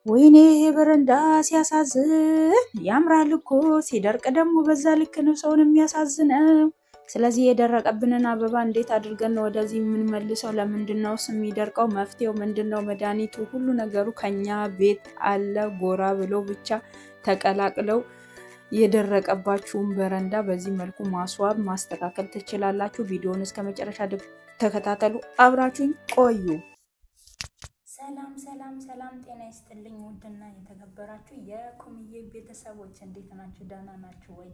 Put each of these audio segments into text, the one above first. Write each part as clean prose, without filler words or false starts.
ወይኔ በረንዳ ሲያሳዝን ያምራል እኮ ሲደርቅ ደግሞ በዛ ልክ ነው ሰውን የሚያሳዝነው። ስለዚህ የደረቀብንን አበባ እንዴት አድርገን ነው ወደዚህ የምንመልሰው? ለምንድነው የሚደርቀው? መፍትሄው ምንድነው? መድኃኒቱ ሁሉ ነገሩ ከኛ ቤት አለ። ጎራ ብለው ብቻ ተቀላቅለው የደረቀባችሁን በረንዳ በዚህ መልኩ ማስዋብ ማስተካከል ትችላላችሁ። ቪዲዮውን እስከ መጨረሻ ተከታተሉ፣ አብራችሁኝ ቆዩ። ሰላም ሰላም ሰላም፣ ጤና ይስጥልኝ ውድና የተከበራችሁ የኩምዬ ቤተሰቦች እንዴት ናችሁ? ደህና ናችሁ ወይ?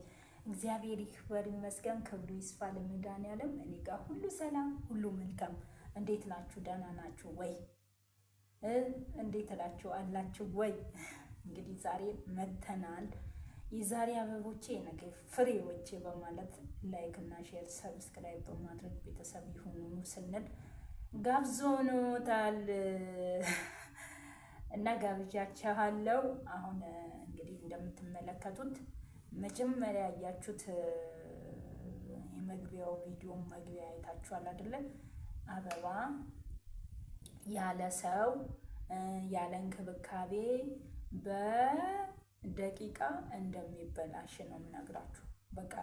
እግዚአብሔር ይክበር ይመስገን፣ ክብሩ ይስፋ ለመድኃኒዓለም። እኔ ጋር ሁሉ ሰላም፣ ሁሉ መልካም። እንዴት ናችሁ? ደህና ናችሁ ወይ? እንዴት አላችሁ ወይ? እንግዲህ ዛሬ መተናል። የዛሬ አበቦቼ ነገ ፍሬዎቼ በማለት ላይክ እና ሼር ሰብስክራይብ በማድረግ ቤተሰብ ይሁኑ ስንል ጋብዞኖታል እና ጋብዣችኋለሁ። አሁን እንግዲህ እንደምትመለከቱት መጀመሪያ ያያችሁት የመግቢያው ቪዲዮ መግቢያ አይታችኋል አይደለ? አበባ ያለ ሰው ያለ እንክብካቤ በደቂቃ እንደሚበላሽ ነው የምነግራችሁ። በቃ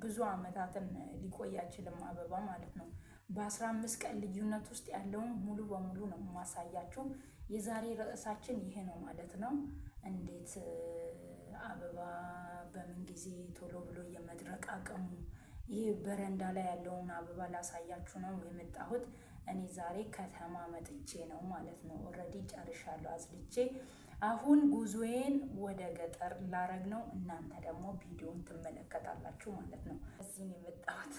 ብዙ አመታትን ሊቆይ አይችልም አበባ ማለት ነው። በ15 ቀን ልዩነት ውስጥ ያለውን ሙሉ በሙሉ ነው ማሳያችሁ። የዛሬ ርዕሳችን ይሄ ነው ማለት ነው። እንዴት አበባ በምን ጊዜ ቶሎ ብሎ የመድረቅ አቅሙ፣ ይህ በረንዳ ላይ ያለውን አበባ ላሳያችሁ ነው የመጣሁት። እኔ ዛሬ ከተማ መጥቼ ነው ማለት ነው። ኦልሬዲ ጨርሻለሁ አጽድቼ። አሁን ጉዞዬን ወደ ገጠር ላረግ ነው። እናንተ ደግሞ ቪዲዮን ትመለከታላችሁ ማለት ነው። እዚህ ነው የመጣሁት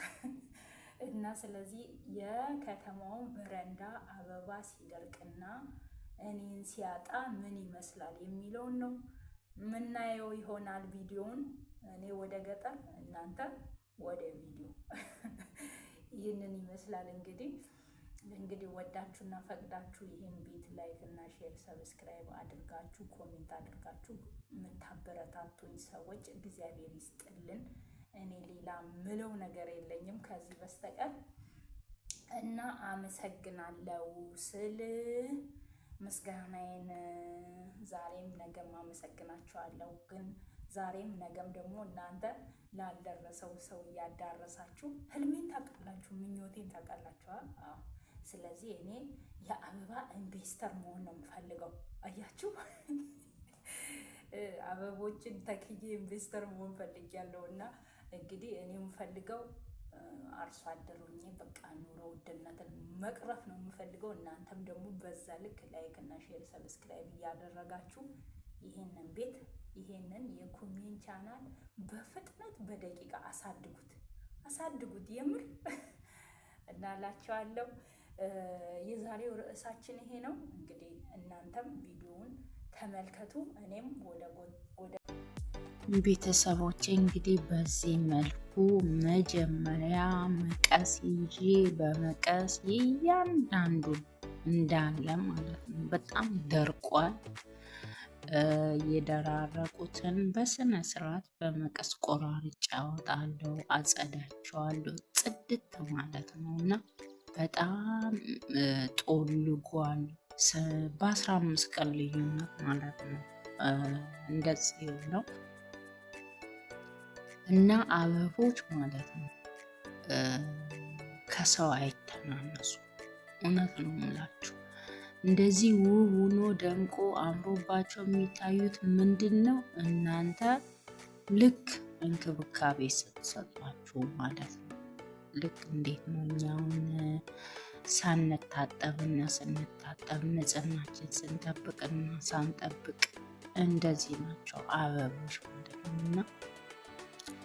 እና ስለዚህ የከተማውን በረንዳ አበባ ሲደርቅና እኔን ሲያጣ ምን ይመስላል የሚለውን ነው ምናየው ይሆናል ቪዲዮውን። እኔ ወደ ገጠር፣ እናንተ ወደ ቪዲዮ ይህንን ይመስላል። እንግዲህ ወዳችሁና ፈቅዳችሁ ይህን ቤት ላይክ እና ሼር ሰብስክራይብ አድርጋችሁ ኮሜንት አድርጋችሁ የምታበረታቱኝ ሰዎች እግዚአብሔር ይስጥልን። እኔ ሌላ ምለው ነገር የለኝም ከዚህ በስተቀር እና አመሰግናለሁ ስል ምስጋናዬን ዛሬም ነገም አመሰግናችኋለሁ። ግን ዛሬም ነገም ደግሞ እናንተ ላልደረሰው ሰው እያዳረሳችሁ ህልሜን ታውቃላችሁ፣ ምኞቴን ታውቃላችሁ። ስለዚህ እኔ የአበባ ኢንቨስተር መሆን ነው የምፈልገው። አያችሁ አበቦችን ተክዬ ኢንቨስተር መሆን ፈልጊያለሁ። እና እንግዲህ እኔ የምፈልገው አርሶ አደር ሆኜ በቃ ኑሮ ውድነትን መቅረፍ ነው የምፈልገው። እናንተም ደግሞ በዛ ልክ ላይክ እና ሼር ሰብስክራይብ እያደረጋችሁ ይሄንን ቤት ይሄንን የኩሚን ቻናል በፍጥነት በደቂቃ አሳድጉት የምር እናላችኋለሁ። የዛሬው ርዕሳችን ይሄ ነው። እንግዲህ እናንተም ቪዲዮውን ተመልከቱ። እኔም ወደ ቤተሰቦቼ እንግዲህ በዚህ መልኩ መጀመሪያ መቀስ ይዤ በመቀስ እያንዳንዱን እንዳለ ማለት ነው። በጣም ደርቋል። የደራረቁትን በስነ ስርዓት በመቀስ ቆራርጬ አወጣለሁ፣ አጸዳቸዋለሁ ጽድት ማለት ነው። እና በጣም ጦልጓል። በ15 ቀን ልዩነት ማለት ነው እንደዚህ ነው። እና አበቦች ማለት ነው ከሰው አይተናነሱ። እውነት ነው የምላችሁ። እንደዚህ ውብ ሆኖ ደምቆ አምሮባቸው የሚታዩት ምንድን ነው? እናንተ ልክ እንክብካቤ ስትሰጧችሁ ማለት ነው። ልክ እንዴት ነው እኛውን ሳንታጠብና ስንታጠብ ንጽህናችን ስንጠብቅና ሳንጠብቅ እንደዚህ ናቸው አበቦች ማለት ነው። እና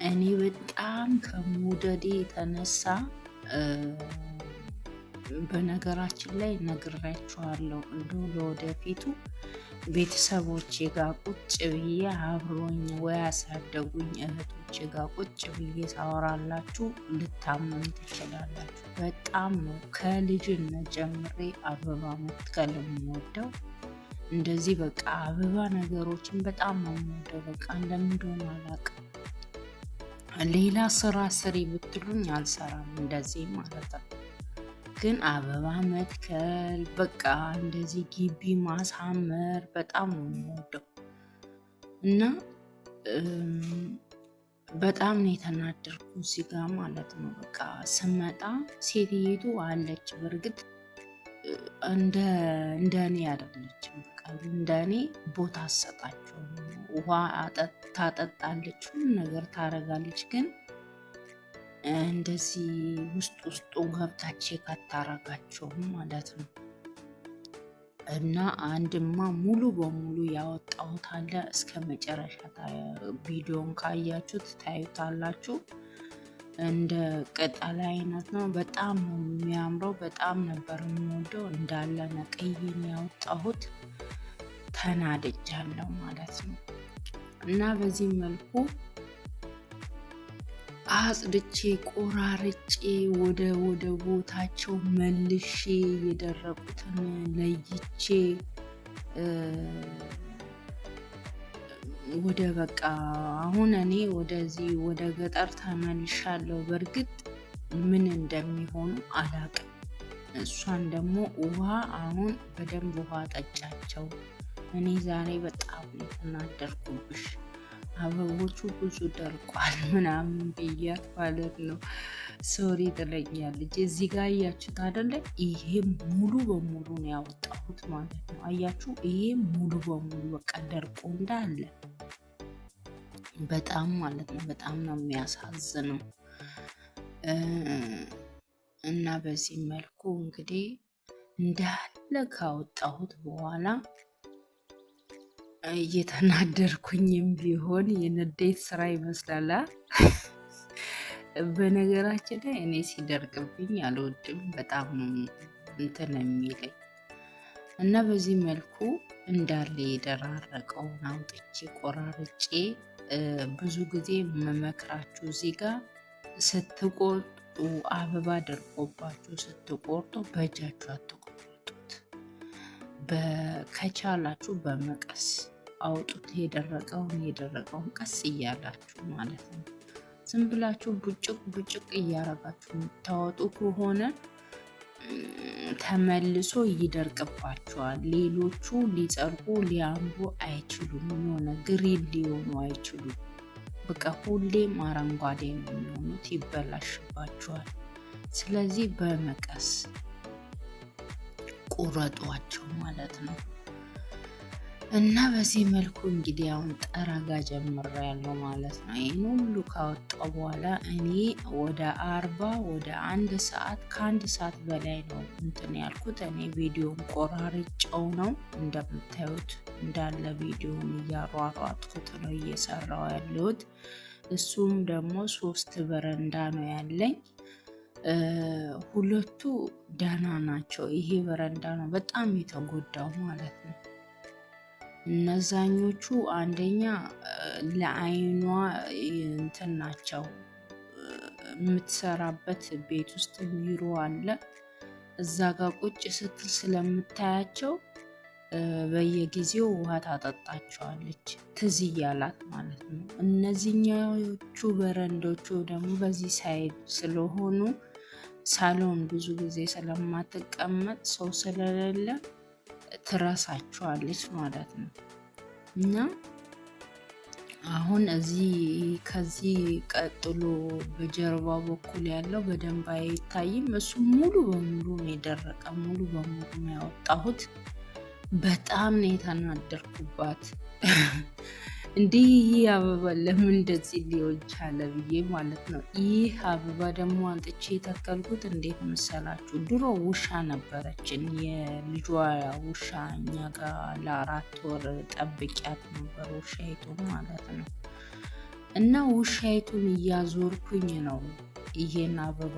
እኔ በጣም ከመውደዴ የተነሳ በነገራችን ላይ ነግራችኋለሁ፣ እንደው ለወደፊቱ ቤተሰቦቼ ጋር ቁጭ ብዬ አብሮኝ ወይ ያሳደጉኝ እህቶቼ ጋር ቁጭ ብዬ ሳወራላችሁ ልታመኑ ትችላላችሁ። በጣም ነው ከልጅነት ጀምሬ አበባ መትከል የምወደው። እንደዚህ በቃ አበባ ነገሮችን በጣም ነው የምወደው። በቃ እንደምን እንደሆነ አላውቅም። ሌላ ስራ ስሪ ብትሉኝ አልሰራም እንደዚህ ማለት ነው። ግን አበባ መትከል በቃ እንደዚህ ግቢ ማሳመር በጣም ነው የምወደው እና በጣም ነው የተናደርኩ እዚህ ጋር ማለት ነው። በቃ ስመጣ ሴትየቱ አለች፣ በእርግጥ እንደ እኔ አይደለችም። በቃ እንደ እኔ ቦታ አሰጣቸው፣ ውሃ ታጠጣለች፣ ሁሉ ነገር ታረጋለች። ግን እንደዚህ ውስጡ ገብታች ካታረጋቸውም ማለት ነው። እና አንድማ ሙሉ በሙሉ ያወጣሁት አለ። እስከ መጨረሻ ቪዲዮን ካያችሁት ታዩታላችሁ። እንደ ቅጠል አይነት ነው። በጣም ነው የሚያምረው። በጣም ነበር የምወደው። እንዳለ ነቅዬን ያወጣሁት ተናድጃለሁ ማለት ነው። እና በዚህ መልኩ አጽድቼ ቆራርጬ ወደ ቦታቸው መልሼ የደረቁትን ለይቼ ወደ በቃ አሁን እኔ ወደዚህ ወደ ገጠር ተመልሻለሁ። በእርግጥ ምን እንደሚሆኑ አላቅም። እሷን ደግሞ ውሃ አሁን በደንብ ውሃ ጠጫቸው። እኔ ዛሬ በጣም የተናደርኩብሽ አበቦቹ ብዙ ደርቋል ምናምን ብያት ማለት ነው። ሶሪ ትለኛለች። እዚህ ጋር እያችሁት አይደለ? ይሄ ሙሉ በሙሉ ነው ያወጣሁት ማለት ነው። አያችሁ? ይሄ ሙሉ በሙሉ በቃ ደርቆ እንዳለ በጣም ማለት ነው። በጣም ነው የሚያሳዝነው። እና በዚህ መልኩ እንግዲህ እንዳለ ካወጣሁት በኋላ እየተናደርኩኝም ቢሆን የንዴት ስራ ይመስላል። በነገራችን ላይ እኔ ሲደርቅብኝ አልወድም፣ በጣም እንትን የሚለኝ እና በዚህ መልኩ እንዳለ የደራረቀውን አውጥቼ ቆራርጬ ብዙ ጊዜ መመክራችሁ እዚህ ጋር ስትቆርጡ አበባ ደርቆባችሁ ስትቆርጡ በእጃችሁ አትቆርጡት። ከቻላችሁ በመቀስ አውጡት። የደረቀውን ቀስ እያላችሁ ማለት ነው። ዝም ብላችሁ ቡጭቅ እያረጋችሁ የምታወጡ ከሆነ ተመልሶ ይደርቅባቸዋል። ሌሎቹ ሊጸድቁ ሊያምሩ አይችሉም። የሆነ ግሪን ሊሆኑ አይችሉም። በቃ ሁሌም አረንጓዴ ነው የሚሆኑት፣ ይበላሽባቸዋል። ስለዚህ በመቀስ ቁረጧቸው ማለት ነው። እና በዚህ መልኩ እንግዲህ አሁን ጠረጋ ጀምሬያለሁ ማለት ነው። ይህን ሁሉ ካወጣው በኋላ እኔ ወደ 1 ሰዓት ከ1 ሰዓት በላይ ነው እንትን ያልኩት። እኔ ቪዲዮን ቆራርጬው ነው እንደምታዩት፣ እንዳለ ቪዲዮን እያሯሯጥኩት ነው እየሰራው ያለሁት። እሱም ደግሞ 3 በረንዳ ነው ያለኝ። 2ቱ ደህና ናቸው። ይሄ በረንዳ ነው በጣም የተጎዳው ማለት ነው። እነዛኞቹ አንደኛ ለአይኗ እንትን ናቸው። የምትሰራበት ቤት ውስጥ ቢሮ አለ። እዛ ጋር ቁጭ ስትል ስለምታያቸው በየጊዜው ውሃ ታጠጣቸዋለች፣ ትዝ እያላት ማለት ነው። እነዚህኛዎቹ በረንዶቹ ደግሞ በዚህ ሳይድ ስለሆኑ ሳሎን ብዙ ጊዜ ስለማትቀመጥ ሰው ስለሌለ ትረሳቸዋለች ማለት ነው። እና አሁን ከዚህ ቀጥሎ በጀርባ በኩል ያለው በደንብ አይታይም። እሱ ሙሉ በሙሉ ነው የደረቀ፣ ሙሉ በሙሉ ነው ያወጣሁት። በጣም ነው የተናደርኩባት። እንዲህ ይህ አበባ ለምን እንደዚህ ሊሆን ቻለ ብዬ ማለት ነው። ይህ አበባ ደግሞ አንጥቼ የተከልኩት እንዴት መሰላችሁ? ድሮ ውሻ ነበረችን፣ የልጇ ውሻ እኛ ጋር ለ4 ወር ጠብቂያት ነበር፣ ውሻይቱ ማለት ነው። እና ውሻይቱን እያዞርኩኝ ነው ይሄን አበባ